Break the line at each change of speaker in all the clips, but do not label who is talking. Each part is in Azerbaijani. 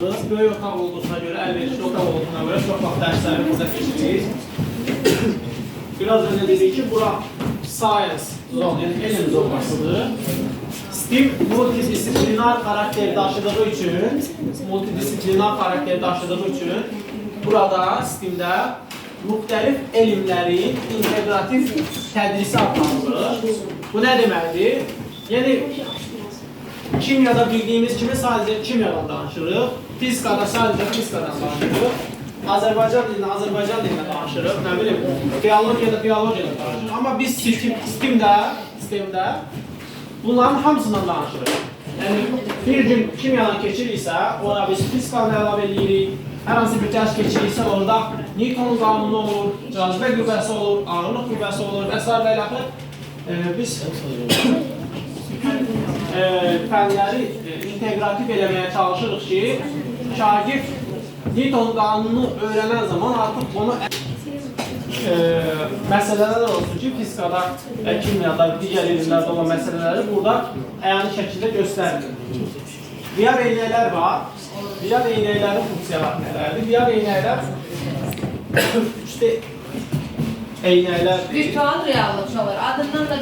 Böyük otaq olduğuna görə, əlverişli otaq olduğuna görə çox vaxt dərslərimizdə keçirik. Biraz önce dedik ki, bura science zone, yəni elm zonasıdır. STEM multidisiplinar xarakteri daşıdığı üçün, burada STEM-də müxtəlif elmlərin integrativ tədrisi adlanılır. Bu nə deməkdir? Yəni, kimyada bildiyimiz kimi sadəcə kimyadan danışırıq, fizikada sadəcə fizikadan danışırıq, Azərbaycan dilində danışırıq, nə bilim, biologiyada danışırıq. Amma biz STEM-də bunların hamısından danışırıq. Yəni, bir gün kimyadan keçiriksə, ona biz fizikanı əlavə edirik, hər hansı bir dərs keçiriksə, orada Newtonun qanunu olur, cazibə qüvvəsi olur, ağırlıq qüvvəsi olur və s. və ilaxır. Biz fənləri integrativ eləməyə çalışırıq ki, şagird Newtonun qanununu öyrənən zaman artıq bunu məsələlər olsun ki, fizikada, kimyada, digər elmlərdə olan məsələləri burada əyani şəkildə göstərilir. VR eynəklər var. VR eynəklərin funksiyaları nələrdir? VR eynəklər 3D eynəklər.
Virtual reallıq çalır. Adından da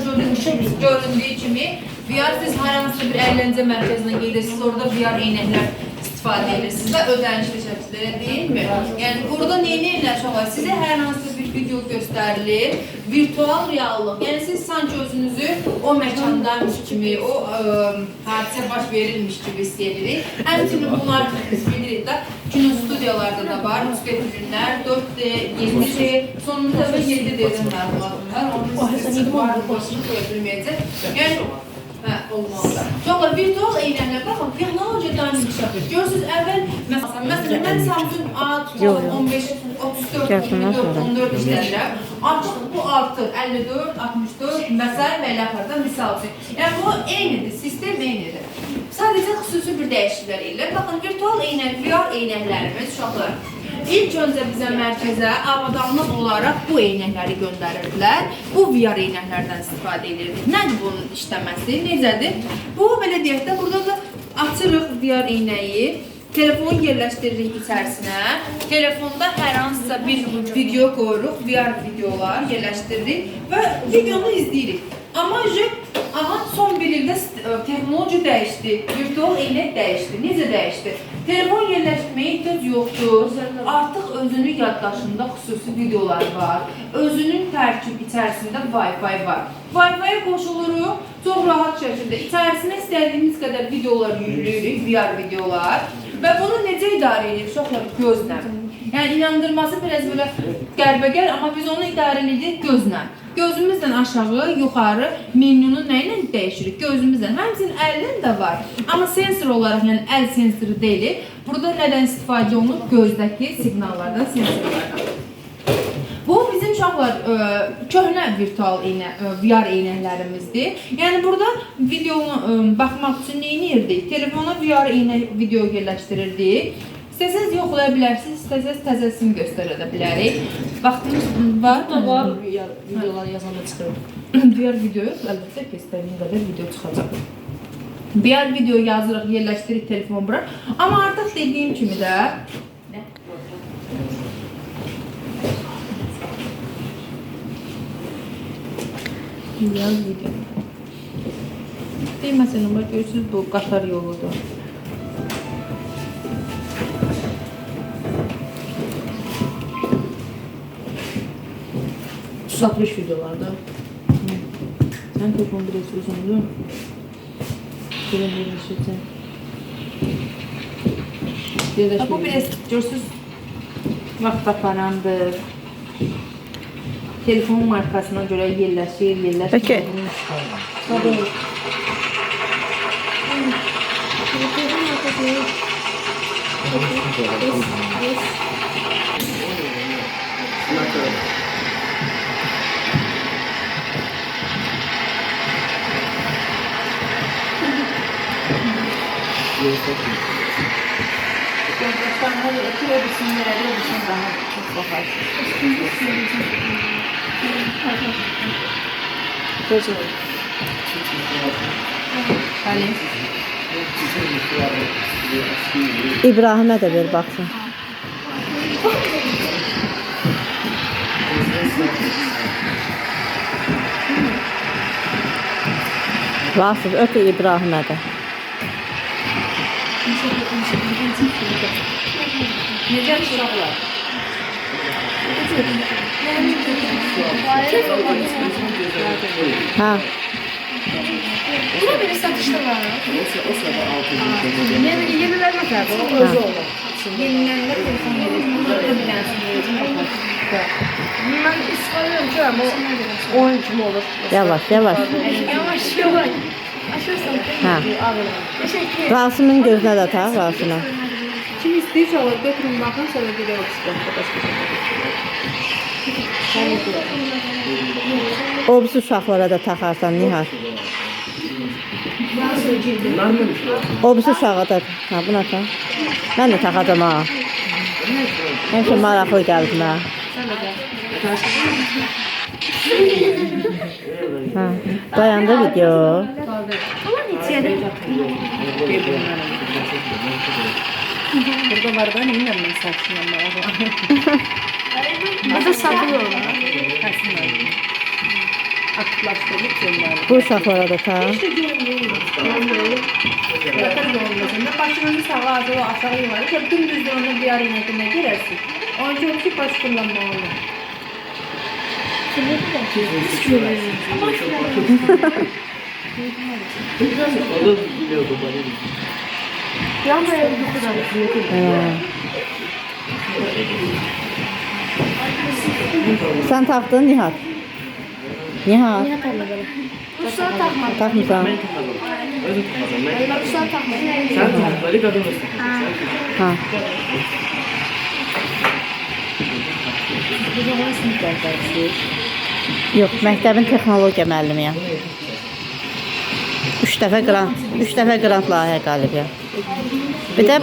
göründüyü kimi VR siz hər hansı bir əyləncə mərkəzinə gedirsiniz, orada VR eynəklər istifadə edirsiniz və ödənişli şəkildə, deyilmi? Yəni, burada neynəklər çalır? Sizə hər hansı bir video göstərilir, virtual reallıq. Yəni, siz sanki özünüzü o məkandaymış kimi, o hadisə baş verilmiş kimi hiss edirik. Həmçinin bunlar biz bilirik də, kino studiyalarda da var, müsbət ürünlər, 4D, 7D, sonunda da 7D'dən məlumatım var. Onu siz var, başını koya bilməyəcək. Yəni, olmalıdır. Yoxlar, virtual eynəklər, baxın, texnologiya daim inkişaf edir. Görürsünüz, əvvəl, məsələn, mən Samsung A15, 34, 24, 14 işləyirəm. Artıq bu artır, 54, 64, məsələ və ilaxırda misal üçün. Yəni, bu eynidir, sistem eynidir. Sadəcə xüsusi bir dəyişikliklər edirlər. Baxın, virtual eynək, VR eynəklərimiz uşaqlar. İlk öncə bizə mərkəzə avadanlıq olaraq bu eynəkləri göndərirdilər. Bu VR eynəklərdən istifadə edirdik. Nədir bunun işləməsi? Necədir? Bu, belə deyək də, burada da açırıq VR eynəyi, telefonu yerləşdiririk içərisinə. Telefonda hər hansısa bir video qoyuruq, VR videolar yerləşdiririk və videonu izləyirik. Amma son bir ildə texnologiya dəyişdi, virtual eynək dəyişdi. Necə dəyişdi? Telefon yerləşdirməyə ehtiyac yoxdur. Artıq özünün yaddaşında xüsusi videolar var. Özünün tərkib içərisində Wi-Fi var. Wi-Fi'yə qoşuluruq, çox rahat şəkildə içərisinə istədiyimiz qədər videolar yüklüyürük, VR videolar. Və bunu necə idarə edirik? Uşaqlar gözlə. Yəni, inandırması biraz belə qərbəgər, amma biz onu idarə edirik gözlə. Gözümüzdən aşağı, yuxarı menunu nə ilə dəyişirik? Gözümüzdən. Həmçinin əldən də var. Amma sensor olaraq, yəni əl sensoru deyil. Burada nədən istifadə olunur? Gözdəki siqnallardan, sensorlardan. Bu bizim uşaqlar köhnə virtual VR eynəklərimizdir. Yəni burada videonu baxmaq üçün neyinirdik? Telefona VR video yerləşdirirdik. İstəsəniz yoxlaya bilərsiniz, istəsəniz təzəsini göstərə də bilərik. Vaxtımız var mı?
Var, videolar yazanda çıxır.
VR video yox, əlbəttə ki, istədiyin qədər video çıxacaq. VR video yazırıq, yerləşdiririk telefon bura. Amma artıq dediyim kimi də VR video. Məsələn, görürsünüz, bu qatar yoludur.
Satmış videolarda. Sen telefonu direkt sürüyorsun biliyor musun?
Bu biraz görürsünüz vaxt aparandır. Telefon markasına görə yerləşir.
Peki.
Tabii. Gördüklerine ekilebilsin, verebilsin daha çok bakarsın. Vale.
İbrahim'e de ver baksın. Vasif ötü İbrahim'e de.
Necə uşaqlar?
Ha.
Buna bir satışda var. Yeniler mi tabi?
Ha.
Yenilərində telefon verir. Bunları da bir dənəsini verəcəm.
Ben istiyorum ki ama oyun kim olur?
Yavaş yavaş.
Yavaş yavaş. Aşırsan.
Ha.
Teşekkür ederim.
Rasim'in gözüne de tak Rasim'e.
Kim istəyirsə olur, götürün baxın, sonra gedək başqa
O birisi uşaqlara da takarsan Nihar. O birisi uşağa da. Ha buna tak. Ben de takacağım ha. Həmişə maraqlı gəldi mənə. Ha, dayandı video.
Burada var da bilmirəm mən saçınam.
Burada satılıyor.
Aktiflaşdırıb göndərir.
Bu uşaqlara da tak.
Yatak yorulmasında başınızı sağa aşağı aşağı yuvarı. Tabii tüm düzlüğünü bir araya getirmeye girersin. Onun için hepsi baş kullanmalı.
Yanmaya bir kadar.
Sen taktın Nihat. Nihat.
Kuşlar takmadı.
Takmısan.
Kuşlar takmadı.
Sen takmalı kadın mısın?
Ha. Yox, məktəbin texnologiya müəllimiyəm. 3 dəfə grant layihə qalibiyəm. Bir də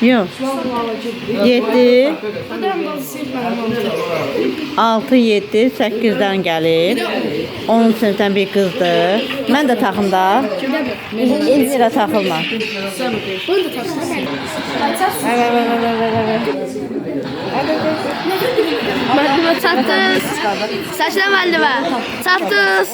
yox. 7 6 7 8-dən gəlib. 10 sinifdən bir qızdır. Mən də taxımda. Elvira taxılma.
Bunu da taksana. Mərdivə çatdınız. Saçla mərdivə. Çatdınız.